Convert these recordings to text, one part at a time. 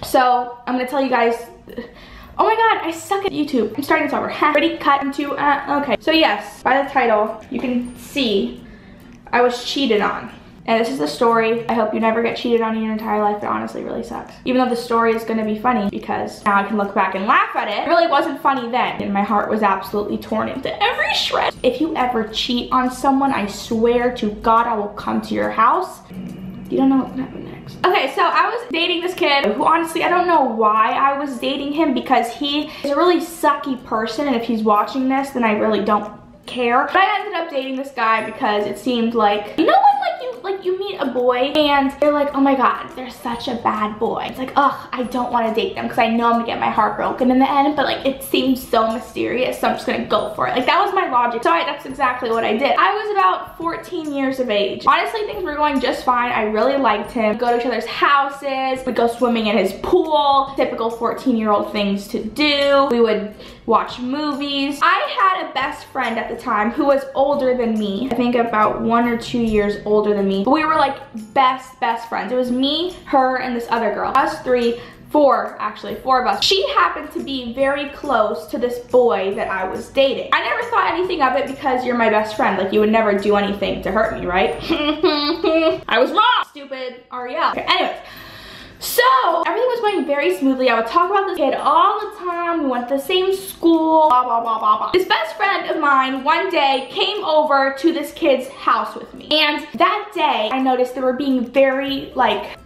So I'm gonna tell you guys, oh my god, I suck at YouTube. I'm starting this over. Ready, cut into, okay. So yes, by the title, you can see I was cheated on. And this is the story. I hope you never get cheated on in your entire life. It honestly really sucks. Even though the story is gonna be funny because now I can look back and laugh at it. It really wasn't funny then. And my heart was absolutely torn into every shred. If you ever cheat on someone, I swear to God, I will come to your house. You don't know what's gonna happen next. Okay, so I was dating this kid who honestly, I don't know why I was dating him because he is a really sucky person, and if he's watching this, then I really don't care. But I ended up dating this guy because it seemed like, you know when you meet a boy and you're like, oh my god, they're such a bad boy. It's like, ugh, I don't want to date them because I know I'm gonna get my heart broken in the end, but like it seems so mysterious, so I'm just gonna go for it. Like that was my logic. So that's exactly what I did. I was about 14 years of age. Honestly, things were going just fine. I really liked him. We'd go to each other's houses. We'd go swimming in his pool. Typical 14-year-old things to do. We would watch movies. I had a best friend at the time who was older than me. I think about 1 or 2 years older than me. But we were like best friends. It was me, her, and this other girl. Us three, four of us. She happened to be very close to this boy that I was dating. I never thought anything of it because you're my best friend. Like you would never do anything to hurt me, right? I was wrong, stupid Ariel. Okay, anyways. So, everything was going very smoothly. I would talk about this kid all the time. We went to the same school, blah, blah, blah, blah, blah. This best friend of mine one day came over to this kid's house with me. And that day, I noticed they were being very, like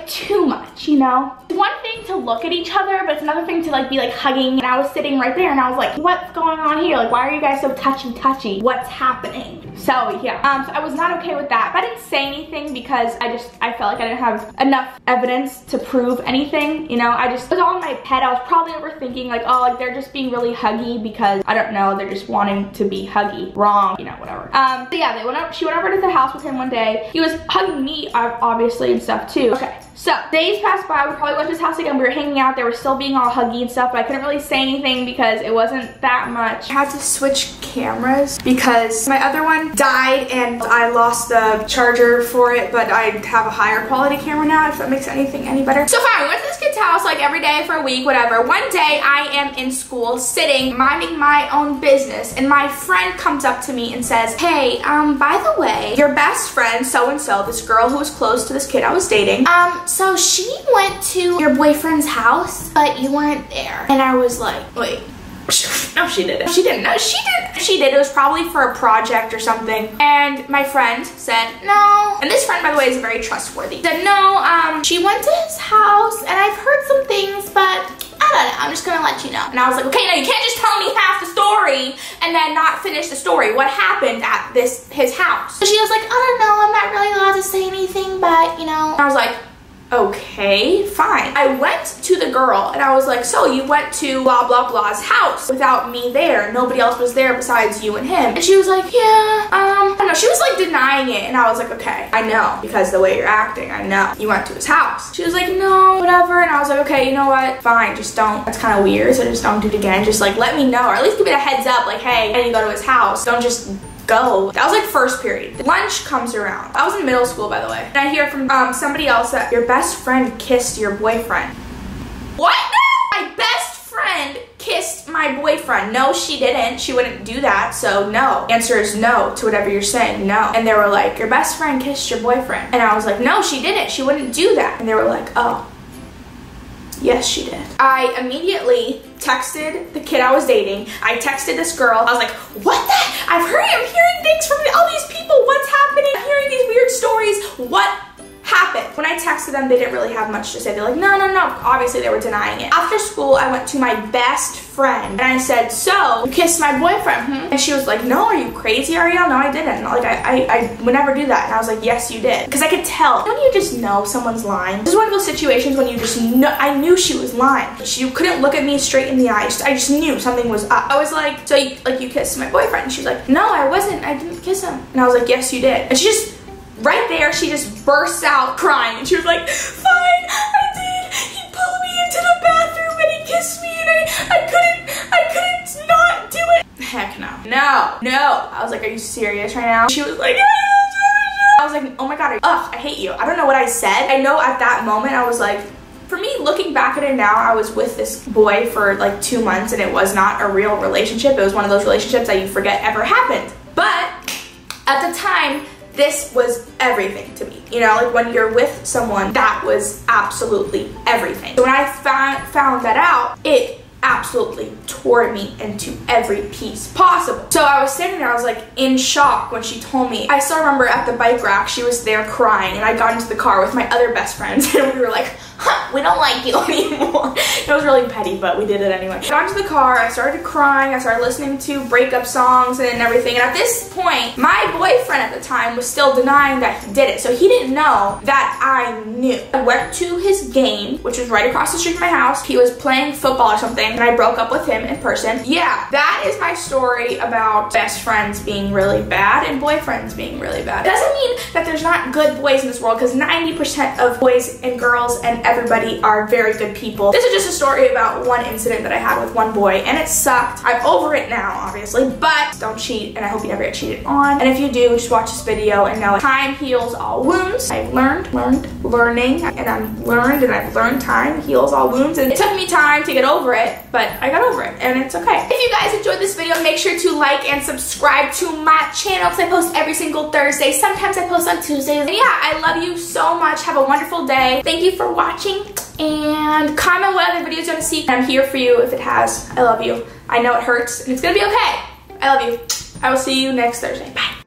too much, you know? It's one thing to look at each other, but it's another thing to be hugging. And I was sitting right there and I was like, what's going on here? Like, why are you guys so touchy? What's happening? So yeah, so I was not okay with that. But I didn't say anything because I felt like I didn't have enough evidence to prove anything, you know? it was all in my head. I was probably overthinking like, oh, like they're just being really huggy because, I don't know, they're just wanting to be huggy. Wrong, you know, whatever. So yeah, she went over to the house with him one day. He was hugging me, obviously, and stuff too. Okay. So, days passed by, we probably went to his house again, we were hanging out, they were still being all huggy and stuff, but I couldn't really say anything because it wasn't that much. I had to switch cameras because my other one died and I lost the charger for it, but I have a higher quality camera now, if that makes anything any better. So fine, we went to this kid's house like every day for a week, whatever. One day, I am in school, sitting, minding my own business, and my friend comes up to me and says, hey, by the way, your best friend, so-and-so, this girl who was close to this kid I was dating, so she went to your boyfriend's house, but you weren't there. And I was like, wait, no, she didn't. She didn't. No, she didn't. She did. It was probably for a project or something. And my friend said, no. And this friend, by the way, is very trustworthy. She said, no, she went to his house and I've heard some things, but I don't know, I'm just gonna let you know. And I was like, okay, no, you can't just tell me half the story and then not finish the story. What happened at his house? So she was like, I don't know, I'm not really allowed to say anything, but you know. And I was like, okay, fine. I went to the girl and I was like, so you went to blah blah blah's house without me there. Nobody else was there besides you and him. And she was like, yeah, I don't know. She was like denying it and I was like, okay, I know because the way you're acting, I know. You went to his house. She was like, no, whatever. And I was like, okay, you know what? Fine, just don't. That's kind of weird, so just don't do it again. Just like let me know, or at least give me a heads up like, hey, I need to go to his house. Don't just go. That was like first period. Lunch comes around. I was in middle school, by the way. And I hear from somebody else that your best friend kissed your boyfriend. What? No! My best friend kissed my boyfriend. No, she didn't. She wouldn't do that, so no. Answer is no to whatever you're saying, no. And they were like, your best friend kissed your boyfriend. And I was like, no, she didn't. She wouldn't do that. And they were like, oh. Yes, she did. I immediately texted the kid I was dating. I texted this girl. I was like, what the? I'm hearing things from all these people. What's happening? I'm hearing these weird stories. What happened? When I texted them, they didn't really have much to say. They're like, no. Obviously, they were denying it. After school, I went to my best friend and I said, so, you kissed my boyfriend, And she was like, no, are you crazy, Ariel? No, I didn't. Like, I would never do that. And I was like, yes, you did. Because I could tell. Don't you just know someone's lying? This is one of those situations when you just know. I knew she was lying. She couldn't look at me straight in the eye. I just knew something was up. I was like, so you kissed my boyfriend? And she was like, no, I wasn't. I didn't kiss him. And I was like, yes, you did. And she just, right there, she just bursts out crying. And she was like, fine, I did. He pulled me into the bathroom and he kissed me and I couldn't not do it. Heck no. No. I was like, are you serious right now? She was like, I was like, oh my god, ugh, I hate you. I don't know what I said. I know at that moment I was like, for me, looking back at it now, I was with this boy for like 2 months and it was not a real relationship. It was one of those relationships that you forget ever happened. But at the time, this was everything to me. You know, like when you're with someone, that was absolutely everything. So when I found that out, it absolutely tore me into every piece possible. So I was sitting there, I was like in shock when she told me. I still remember at the bike rack, she was there crying, and I got into the car with my other best friends and we were like, huh, we don't like you anymore. It was really petty, but we did it anyway. I got into the car, I started crying, I started listening to breakup songs and everything, and at this point, my boyfriend at the time was still denying that he did it, so he didn't know that I knew. I went to his game, which was right across the street from my house. He was playing football or something, and I broke up with him in person. Yeah, that is my story about best friends being really bad and boyfriends being really bad. It doesn't mean that there's not good boys in this world, because 90% of boys and girls and everybody are very good people. This is just a story about one incident that I had with one boy, and it sucked. I'm over it now, obviously, but don't cheat, and I hope you never get cheated on. And if you do, just watch this video and know time heals all wounds. I've learning, and I've learned time heals all wounds, and it took me time to get over it, but I got over it, and it's okay. If you guys enjoyed this video, make sure to like and subscribe to my channel, because I post every single Thursday. Sometimes I post on Tuesdays. And yeah, I love you so much. Have a wonderful day. Thank you for watching, and comment what other videos you want to see. I'm here for you if it has. I love you. I know it hurts, and it's gonna be okay. I love you. I will see you next Thursday. Bye.